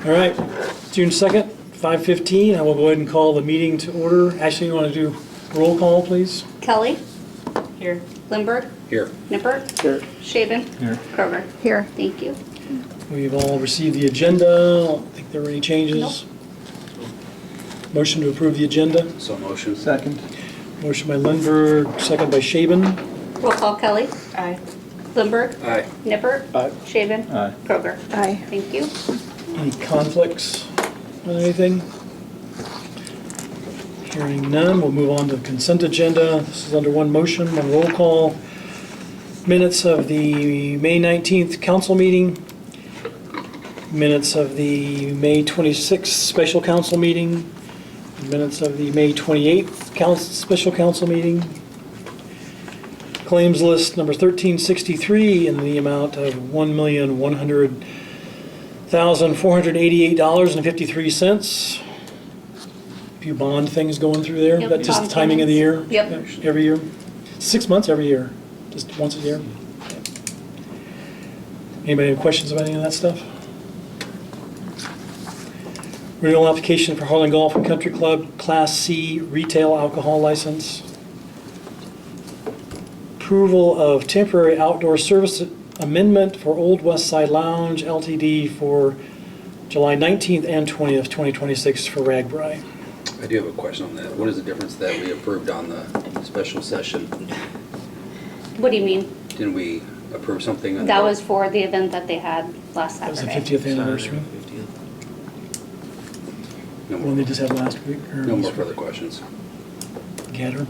All right, June 2nd, 5:15. I will go ahead and call the meeting to order. Ashley, you want to do roll call, please? Kelly? Here. Lindbergh? Here. Nippert? Here. Shaven? Here. Kroger? Here. Thank you. We've all received the agenda. I don't think there were any changes. Motion to approve the agenda. So motion. Second. Motion by Lindbergh, second by Shaven. Roll call Kelly? Aye. Lindbergh? Aye. Nippert? Aye. Shaven? Aye. Kroger? Aye. Thank you. Any conflicts on anything? Hearing none, we'll move on to the consent agenda. This is under one motion, one roll call. Minutes of the May 19th council meeting. Minutes of the May 26th special council meeting. Minutes of the May 28th special council meeting. Claims list number 1363 in the amount of $1,100,488.53. A few bond things going through there. Yep, That's just the bond timing of the year? payments. Every year? 6 months, every year? Just once a year? Anybody have questions about any of that stuff? Renewal application for Harlan Golf and Country Club, Class C retail alcohol license. Approval of temporary outdoor service amendment for Old West Side Lounge LTD for July 19th and 20th, 2026 for Ragbri. I do have a question on that. What is the difference that we approved on the special session? What do you mean? Didn't we approve something? on That the- was for the event that they had last That was the Saturday. 50th anniversary, No one they more, just had last week. Or no more further questions. Gatter.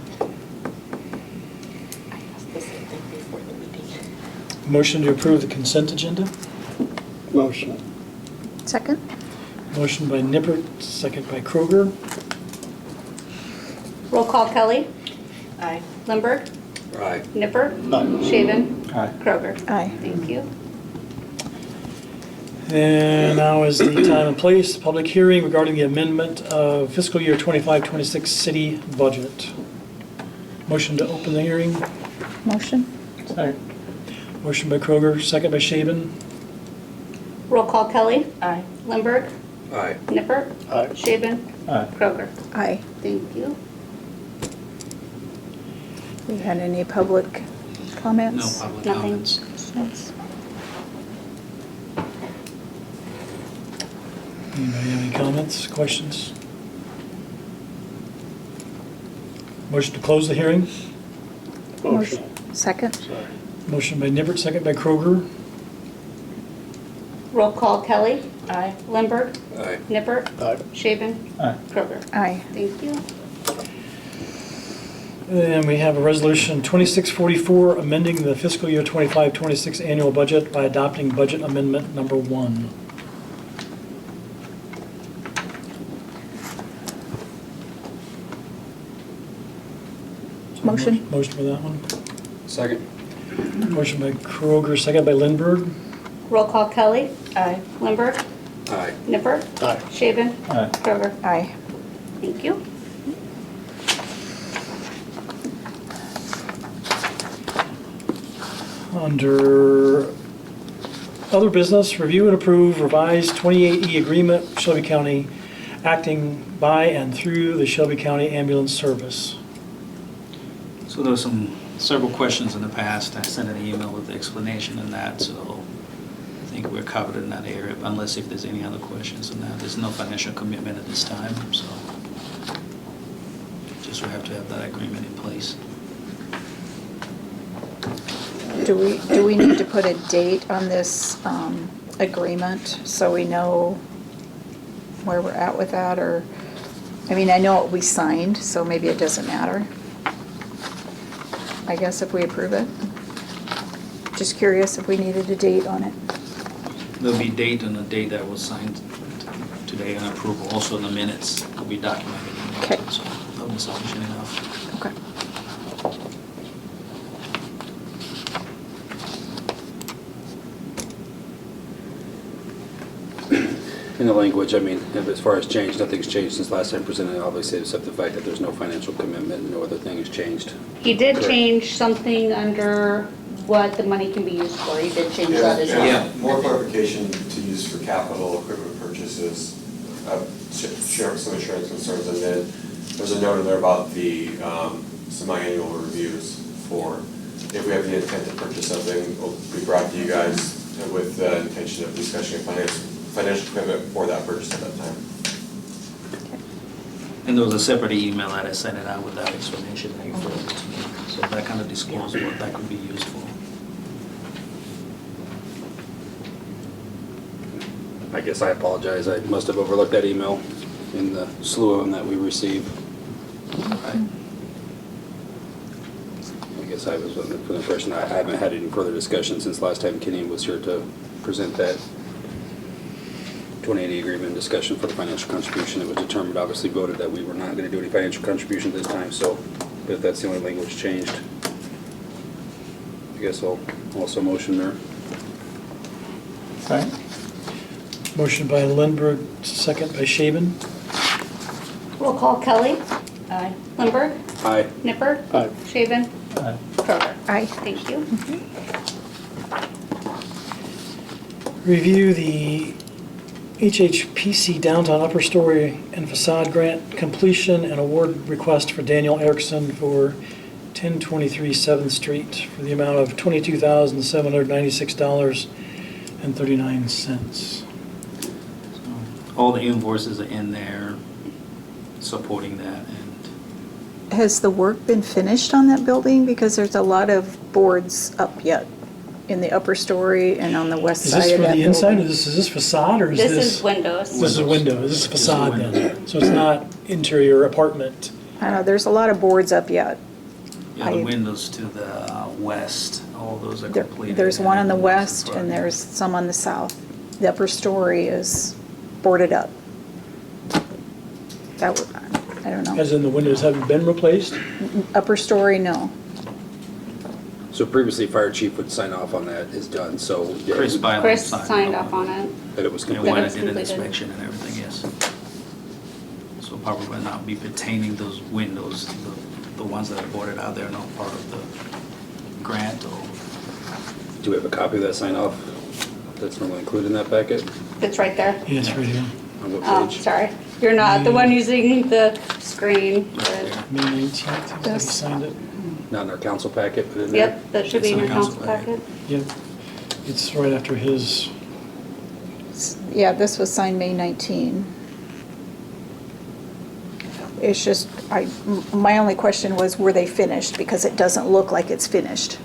I asked the same thing before the meeting. Motion to approve the consent agenda. Motion. Second? Motion by Nippert, second by Kroger. Roll call Kelly? Aye. Lindbergh? Aye. Nippert? Aye. Shaven? Aye. Kroger? Aye. Thank you. And now is the time and place, public hearing regarding the amendment of fiscal year 25-26 city budget. Motion to open the hearing. Motion? Second. Motion by Kroger, second by Shaven. Roll call Kelly? Aye. Lindbergh? Aye. Nippert? Aye. Shaven? Aye. Kroger? Aye. Thank you. We had any public comments? No public Nothing. comments. Yes. Anybody have any comments, questions? Motion to close the hearing. Motion. Second? Sorry. Motion by Nippert, second by Kroger. Roll call Kelly? Aye. Lindbergh? Aye. Nippert? Aye. Shaven? Aye. Kroger? Aye. Thank you. And we have a resolution 2644 amending the fiscal year 25-26 annual budget by adopting budget amendment number 1. Motion. Motion for that one. Second. Motion by Kroger, second by Lindbergh. Roll call Kelly? Aye. Lindbergh? Aye. Nippert? Aye. Shaven? Aye. Kroger? Aye. Thank you. Under other business, review and approve revised 28E agreement with Shelby County acting by and through the Shelby County Ambulance Service. So there was several questions in the past. I sent an email with the explanation on that, so I think we're covered in that area, unless if there's any other questions on that. There's no financial commitment at this time, so just we have to have that agreement in place. Do we need to put a date on this agreement so we know where we're at with that, or, I mean, I know we signed, so maybe it doesn't matter. I guess if we approve it. Just curious if we needed a date on it. There'll be date and the date that was signed today and approval. Also the minutes will be documented in there, Okay. so that'll be sufficient enough. Okay. In the language, I mean, as far as change, nothing's changed since last time presented, obviously, except the fact that there's no financial commitment and no other thing has changed. He did Correct. change something under what the money can be used for. He did change that as well. Yeah. More clarification to use for capital equipment purchase purchases, share some insurance concerns, and then there's a note in there about the semi-annual reviews for, if we have the intent to purchase something, will be brought to you guys with the intention of discussing a financial commitment for that purchase at that time. And there was a separate email that I sent it out with that explanation that you forwarded to me. So that kind of disclosed what that could be used for. I guess I apologize. I must have overlooked that email in the slew of them that we received. I guess I was under the impression I haven't had any further discussion since last time Kenny was here to present that 2080 agreement discussion for the financial contribution. It was determined, obviously voted, that we were not going to do any financial contribution this time, so if that's the only language changed, I guess I'll also motion there. Okay. Motion by Lindberg, second by Shaven. Roll call Kelly. Aye. Lindberg. Aye. Nipper. Aye. Shaven. Aye. Kroger. Aye. Thank you. Review the HHPC Downtown Upper Story and Facade Grant completion and award request for Daniel Erickson for 1023 7th Street for the amount of $22,796.39. So all the invoices are in there supporting that, and Has the work been finished on that building? Because there's a lot of boards up yet in the upper story and on the west Is side this of for that the inside, or building. is this facade, or is This this? is windows. This is a window, is this facade then? So it's not interior apartment? I know, there's a lot of boards up yet. yeah, the I- windows to the west, all those are There- completed. There's one on the and west everything's in and front. there's some on the south. The upper story is boarded up. That would, I don't know. As in the windows haven't been replaced? Upper story, no. So previously, fire chief would sign off on that, is done, so. yeah, Chris Byland Chris signed off on it. That it was And complete. when I it's did an completed. inspection and everything, yes. So probably will not be pertaining those windows, the ones that are boarded out there, not part of the grant or. Do we have a copy of that sign off that's normally included in that packet? It's right there. Yeah, it's right here, On what Oh, page? sorry. You're not the one using the screen. Right there. May 19th, that he Yes. signed it. Not in our council packet, but in there? Yep, that should be in your council packet. Yep, it's right after his, Yeah, this was signed May 19. It's just, my only question was, were they finished? Because it doesn't look like it's finished.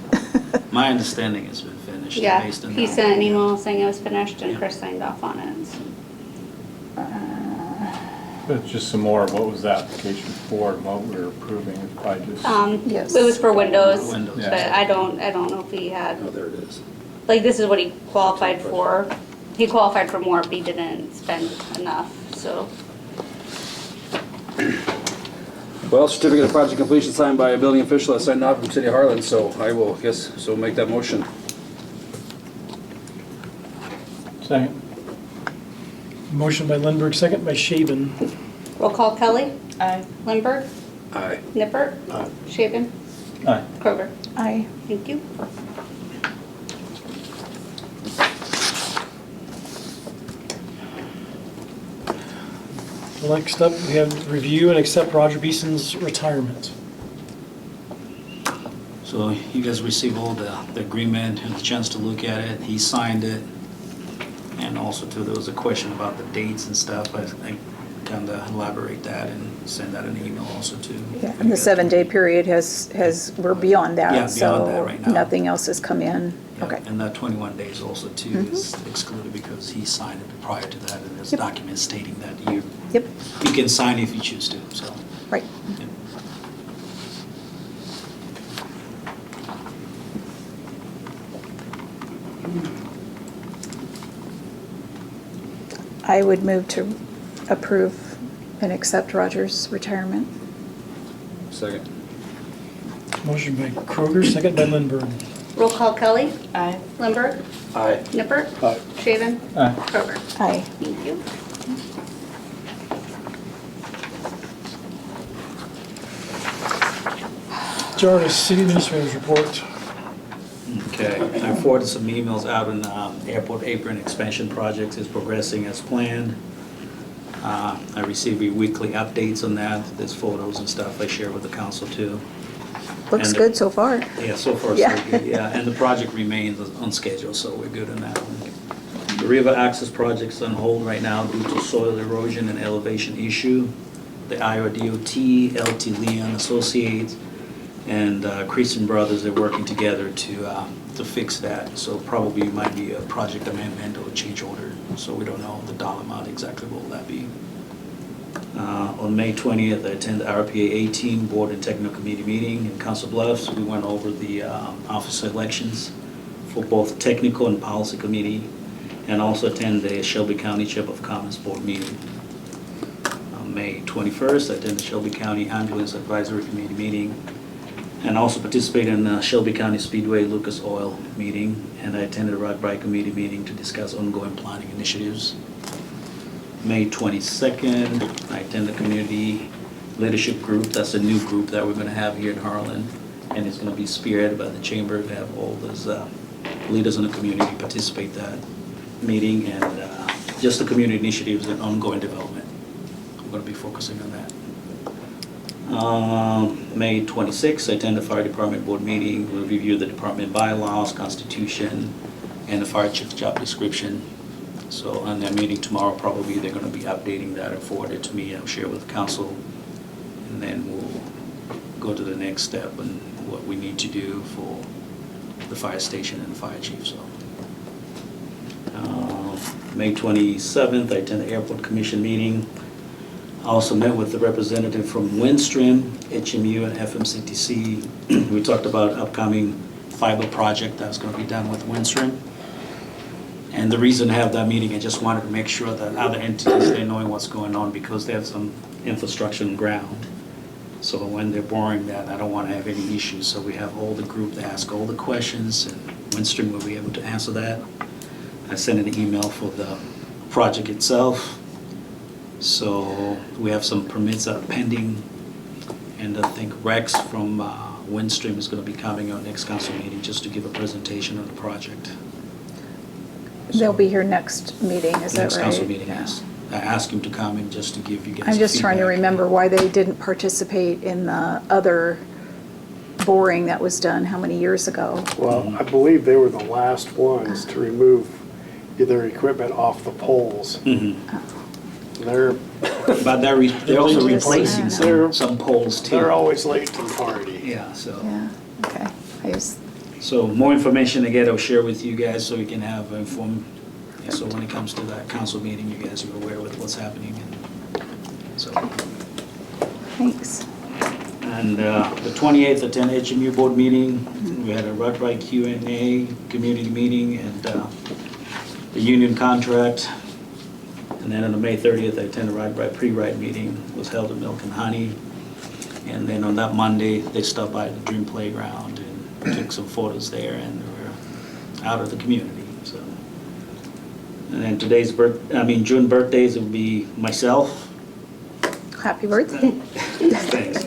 My understanding it's been finished. Yeah, based on he that. sent an email saying it was finished and Yeah. Chris signed off on it. But just some more, what was the application for and what we're approving, if I just. Yes. It was for windows, Windows. but Yeah. I don't know if he had, Oh, there it is. like, this is what he qualified for. He qualified for more, but he didn't spend enough, so. Well, certificate of project completion signed by a building official that's signed off from City of Harlan, so I will, make that motion. Second. motion by Lindberg, second by Shaven. Roll call Kelly. Aye. Lindberg. Aye. Nipper. Aye. Shaven. Aye. Kroger. Aye. Thank you. Next up, we have review and accept Roger Beeson's retirement. So you guys received all the agreement, had a chance to look at it, he signed it. And also too, there was a question about the dates and stuff, I kind of elaborate that and send out an email also too. Yeah, and the 7-day period we're beyond that. Yeah, beyond that right now. So nothing else has come in. Yeah, Okay. And that 21 days also too Mhm. is excluded because he signed it prior to that, and there's Yep. documents stating that you Yep, can sign if you choose to, so. right. yeah. I would move to approve and accept Roger's retirement. Second. Motion by Kroger, second by Lindberg. Roll call Kelly. Aye. Lindberg. Aye. Nipper. Aye. Shaven. Aye. Kroger. Aye. Thank you. Jarvis, City Administrator's Report. Okay, I forwarded some emails out on airport apron expansion projects is progressing as planned. I receive your weekly updates on that. There's photos and stuff I share with the council too. Looks And good so far. Yeah, so far so Yeah. good, yeah. And the project remains on schedule, so we're good on that one. The river access project's on hold right now due to soil erosion and elevation issue. The Iowa DOT, LT Leon Associates, and Christian Brothers, they're working together to fix that. So probably might be a project amendment or a change order, so we don't know the dollar amount exactly what will that be. On May 20th, I attended the RPA 18 Board and Technical Committee meeting in Council Bluffs. We went over the officer elections for both technical and policy committee, and also attended the Shelby County Chamber of Commerce Board meeting. On May 21st, I attended the Shelby County Ambulance Advisory Committee meeting, and also participated in the Shelby County Speedway Lucas Oil meeting, and I attended a Rock Brite Committee meeting to discuss ongoing planning initiatives. May 22nd, I attended the Community Leadership Group. That's a new group that we're going to have here in Harlan, and it's going to be spearheaded by the Chamber to have all those leaders in the community participate that meeting, and just the community initiatives and ongoing development. I'm going to be focusing on that. May 26th, I attended the Fire Department Board meeting. We'll review the department bylaws, constitution, and the fire chief job description. So on that meeting tomorrow, probably they're going to be updating that and forward it to me. I'll share with the council, and then we'll go to the next step and what we need to do for the fire station and the fire chief. So May 27th, I attended the Airport Commission meeting. I also met with the representative from Windstream, HMU, and FMCTC. We talked about upcoming fiber project that's going to be done with Windstream. And the reason to have that meeting, I just wanted to make sure that other entities, they're knowing what's going on because they have some infrastructure on ground. So when they're boring that, I don't want to have any issues. So we have all the group to ask all the questions, and Windstream will be able to answer that. I sent an email for the project itself. So we have some permits that are pending, and I think Rex from Windstream is going to be coming on next council meeting just to give a presentation of the project. They'll be here next meeting, is that right? Next council meeting, Yeah. yes. I asked him to come in just to give you guys I'm just trying to feedback. remember why they didn't participate in the other boring that was done how many years ago? Well, I believe they were the last ones to remove their equipment off the poles. Mhm. They're, But they're also Just- replacing some poles too. they're always late to the party. Yeah, so. Yeah, okay. I just, So more information again, I'll share with you guys so we can have informed, so when it comes to that council meeting, you guys are aware with what's happening. And so, thanks. and the 28th, attend HMU board meeting. We had a Rock-Right Q&A community meeting and the union contract. And then on the May 30th, I attended a Rock-Right pre-ride meeting. It was held at Milk and Honey. And then on that Monday, they stopped by the Dream Playground and took some photos there, and they were out of the community, so. And then today's June birthdays, it would be myself, Happy birthday. thanks,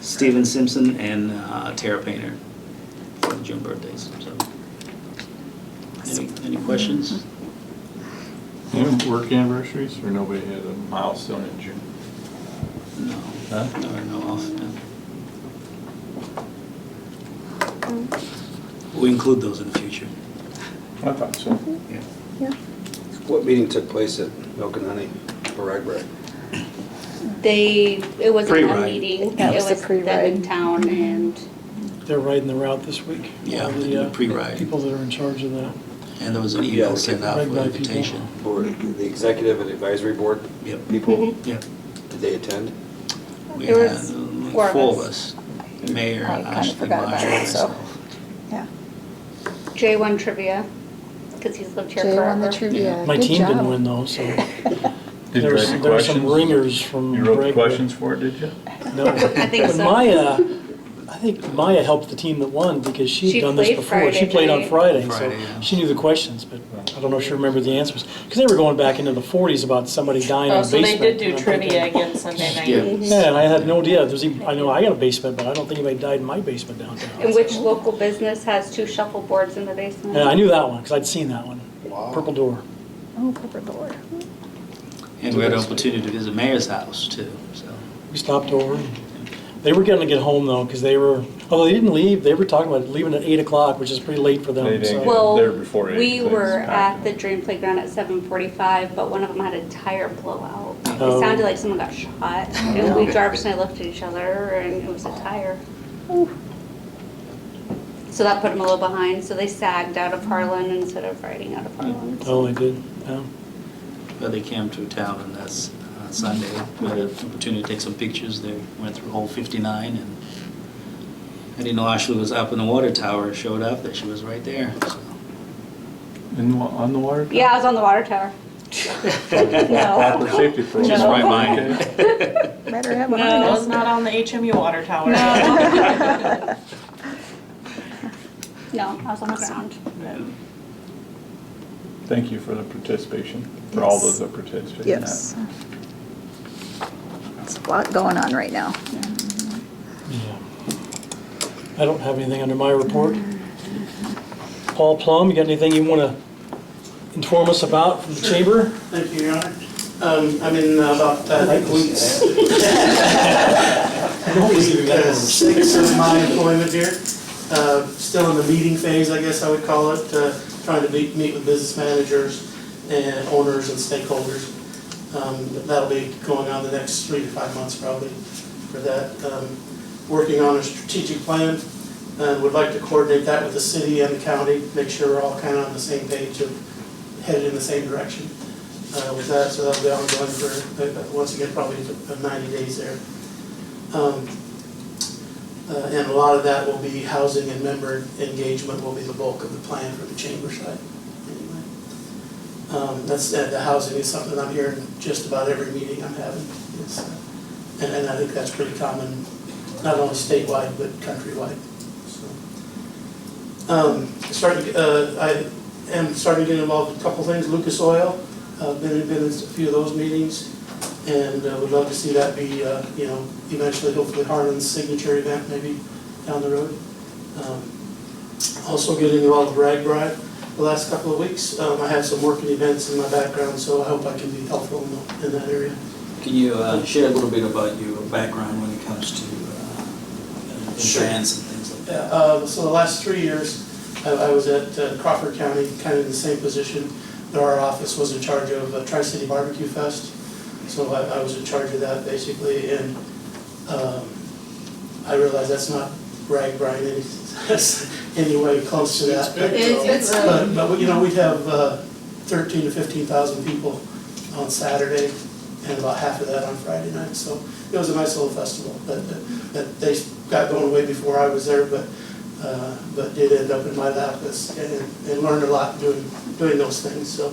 Steven Simpson, and Tara Painter for the June birthdays, so. Any questions? Any work anniversaries, or nobody had a milestone in June? No, Huh? no, no, off, no. We include those in the future. I thought so. Yeah. Yeah. What meeting took place at Milk and Honey or Ragbri? It wasn't a Pre-ride. meeting. That was It the was them pre-ride. in town, and They're riding the route this week. Yeah, All the pre-ride. People that are in charge of that. And there was an Yeah, email sent out Red with Light invitation. Board, the executive and advisory board Yep. people, Mhm. Yep. did they attend? We There had was like four of of us. The mayor, I kinda Ashley, forgot about Meyer, it, so. myself. Yeah. Jay won trivia, because he's lived here Jay forever. won the trivia. My Good team didn't job. win though, so Did you there's write the some questions? ringers from You wrote the Greg. questions for it, did you? No. I think But so. my, I think Maya helped the team that won because she'd She done this played before. She Friday played on night. Friday, so Friday, yeah. she knew the questions, but I don't know if she remembered the answers. Because they were going back into the 40s about somebody dying in Oh, a so basement. they did do and I'm trivia thinking, again Sunday night. Yeah. Yeah, and I had no idea. There's even, I know I got a basement, but I don't think anybody died in my basement downtown. And which local business has 2 shuffleboards in the basement? Yeah, I knew that one because I'd seen that one. Wow. Purple Door. Oh, Pepper Door. And we had an opportunity to visit Mayor's house too, so. We stopped over. They were going to get home though because they were, although they didn't leave, they were talking about leaving at 8 o'clock, which is pretty late for them. They didn't so- get- Well, there before 8, we things were at packed the in. Dream Playground at 7:45, but one of them had a tire blowout. It Oh. sounded like someone got shot. And we, Jarvis and I looked at each other, and it was a tire. So that put them a little behind, so they sagged out of Harlan instead of riding out of Harlan. Oh, they did, yeah. But they came through town and that's Sunday. We had an opportunity to take some pictures. They went through hole 59 and I didn't know Ashley was up in the water tower. Showed up that she was right there. So. On the water? Yeah, I was on the water tower. For safety purposes. She's right behind it. Better have No. behind I us. was not on the HMU water tower. No, I was on the ground. Thank you for the participation, for all Yes. those that participated in that. Yes. There's a lot going on right now. Yeah. I don't have anything under my report. Paul Plum, you got anything you want to inform us about from the chamber? Thank you, Your Honor. I'm in about, I think, week 6 of my employment here. Still in the meeting phase, I guess I would call it, trying to meet with business managers and owners and stakeholders. That'll be going on the next 3 to 5 months probably for that. Working on a strategic plan and would like to coordinate that with the city and the county, make sure we're all kind of on the same page of headed in the same direction with that. So that'll be ongoing for, once again, probably 90 days there. And a lot of that will be housing and member engagement will be the bulk of the plan for the chamber side. Anyway, that's the housing is something I'm hearing just about every meeting I'm having. It's, and I think that's pretty common, not only statewide but countrywide. So, I am starting to get involved with a couple things. Lucas Oil, been in a few of those meetings. And would love to see that be, eventually, hopefully Harlan's signature event maybe down the road. Also getting involved with RAGBRAI the last couple of weeks. I have some working events in my background, so I hope I can be helpful in that area. Can you share a little bit about your background when it comes to Sure. events and things like that? So the last 3 years, I was at Crawford County, kind of in the same position. Our office was in charge of Tri-City Barbecue Fest. So I was in charge of that basically, and I realize that's not RAGBRAI any way close to that. But we'd have 13 to 15,000 people on Saturday, and about half of that on Friday night. So it was a nice little festival that they got going way before I was there, but did end up in my lap and learned a lot doing those things. So,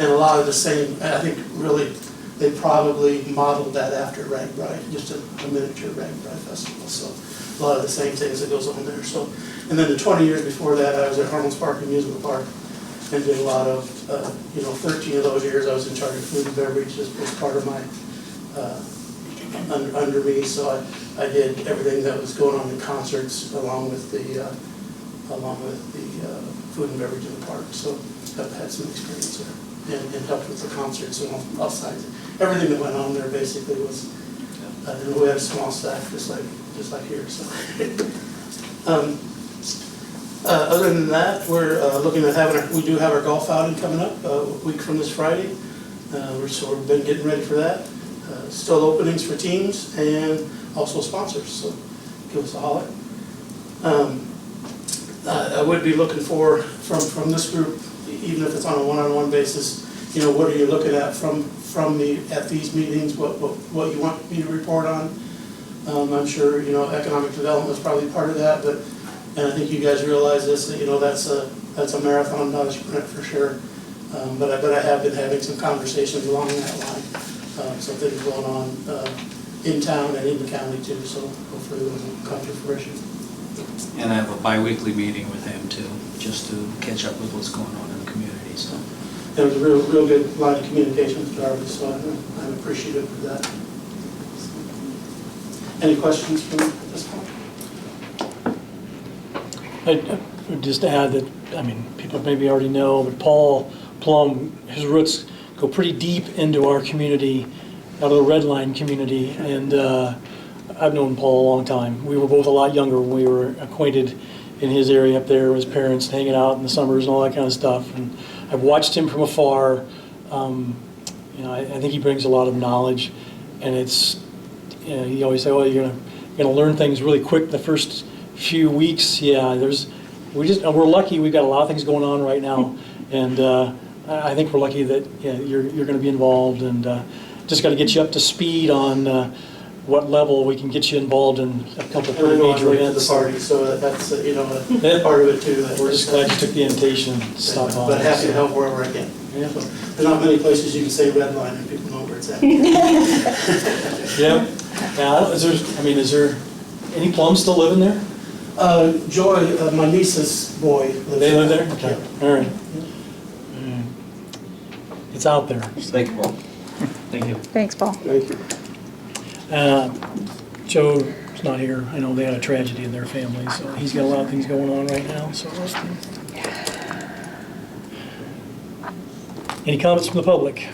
and a lot of the same, I think really. They probably modeled that after RAGBRAI, just a miniature RAGBRAI festival. So a lot of the same things that goes on there. So, and then the 20 years before that, I was at Harlan's Park Amusement Park and did a lot of, 13 of those years I was in charge of food and beverages as part of my, under me. So I did everything that was going on in concerts along with the food and beverage in the park. So I've had some experience there. And helped with the concerts and all sides. Everything that went on there basically was, and we had a small staff just like here. So, other than that, we're looking at we do have our golf outing coming up a week from this Friday. We've been getting ready for that. Still openings for teams and also sponsors. So give us a holler. I would be looking for from this group. Even if it's on a one-on-one basis, what are you looking at from me at these meetings? What you want me to report on? I'm sure economic development is probably part of that, and I think you guys realize this that that's a marathon, not a sprint for sure. But I have been having some conversations along that line. Some things going on in town and in the county too. So hopefully those will come to fruition. And I have a bi-weekly meeting with him too, just to catch up with what's going on in the community, so. There was a real good line of communication with Jarvis, so I'm appreciative of that. Any questions from this point? I would just add that, I mean, people maybe already know, but Paul Plum, his roots go pretty deep into our community, out of the Red Line community, and I've known Paul a long time. We were both a lot younger when we were acquainted in his area up there with his parents, hanging out in the summers and all that kind of stuff. And I've watched him from afar. You know, I think he brings a lot of knowledge, and it's, you know, you always say, oh, you're gonna learn things really quick the first few weeks. Yeah, we're lucky. We've got a lot of things going on right now, and I think we're lucky that you're going to be involved, and just got to get you up to speed on what level we can get you involved in a couple of And I know I'm major late to events. the party, so that's, you know, a part of it too. We're just glad you took the invitation and stopped on. But happy to help wherever I can. Yeah. So, there's not many places you can say red line and people know where it's at. Yeah. Now, is there any Plums still living there? Joy, my niece's boy lives there. They live there? Okay, Yeah. all right. It's out there. Thank you, Paul. Thank you. Thanks, Paul. Thank you. Joe's not here. I know they had a tragedy in their family, so he's got a lot of things going on right now, so. Any comments from the public?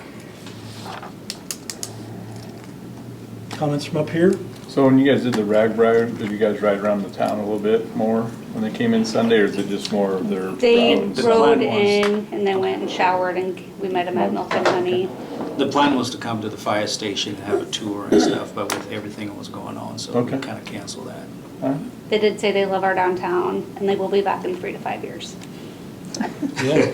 Comments from up here? So when you guys did the rag ride, did you guys ride around the town a little bit more when they came in Sunday, or is it just more of their They rounds? rode plan was- in and then went and showered, and we met them at Milk and Honey. The plan was to come to the fire station and have a tour and stuff, but with everything that was going on, so we Okay. kind of canceled that. All right. They did say they love our downtown, and they will be back in 3 to 5 years. Yeah.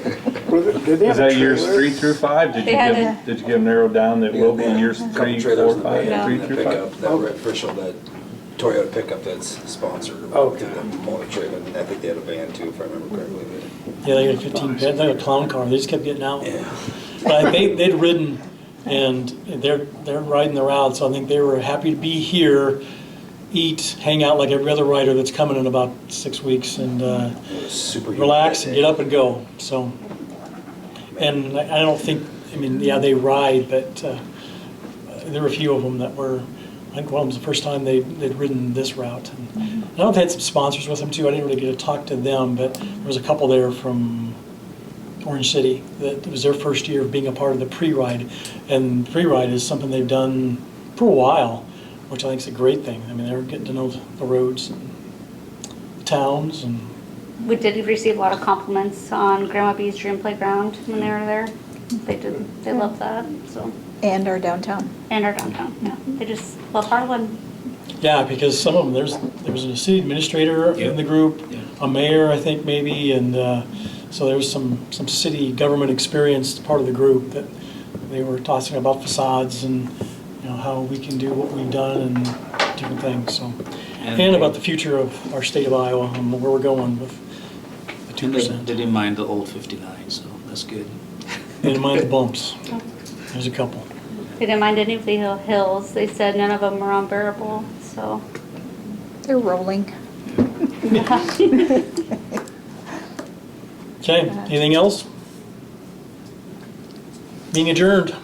Did they Is have a that years trailer? 3 through 5? Did They you had give them narrowed down that will be years Couple 3, trailers 4, in the 5, van, 3 and a through 5? pickup, that red official, that Toyota pickup that's sponsored. Okay. The motor trailer, and I think they had a van too, if I remember correctly. Yeah, they got a 15, they had a clown car. They just kept getting out. Yeah. But they'd ridden, and they're riding the route, so I think they were happy to be here, eat, hang out like every other rider that's coming in about 6 weeks, and It was super humid relax that and day. get up and go. So, and I don't think, I mean, yeah, they ride, but there were a few of them that were, I think one of them was the first time they'd ridden this route. And I know they had some sponsors with them too. I didn't really get to talk to them, but there was a couple there from Orange City that it was their first year of being a part of the pre-ride. And pre-ride is something they've done for a while, which I think is a great thing. I mean, they're getting to know the roads and the towns, and We did receive a lot of compliments on Grandma B's Dream Playground when they were there. They loved that, so. And our downtown. And our downtown, yeah. They just love Harlan. yeah, because some of them, there was a city administrator in the group, Yeah. a mayor, I think maybe, and so there was some city government experience part of the group that they were talking about facades and, you know, how we can do what we've done and different things, so. And about the future of our state of Iowa and where we're going with the And they 2%. didn't mind the old 59, so that's good. They didn't mind the bumps. There's a couple. They didn't mind any of the hills. They said none of them were unbearable, so. They're rolling. Okay, anything else? Being adjourned.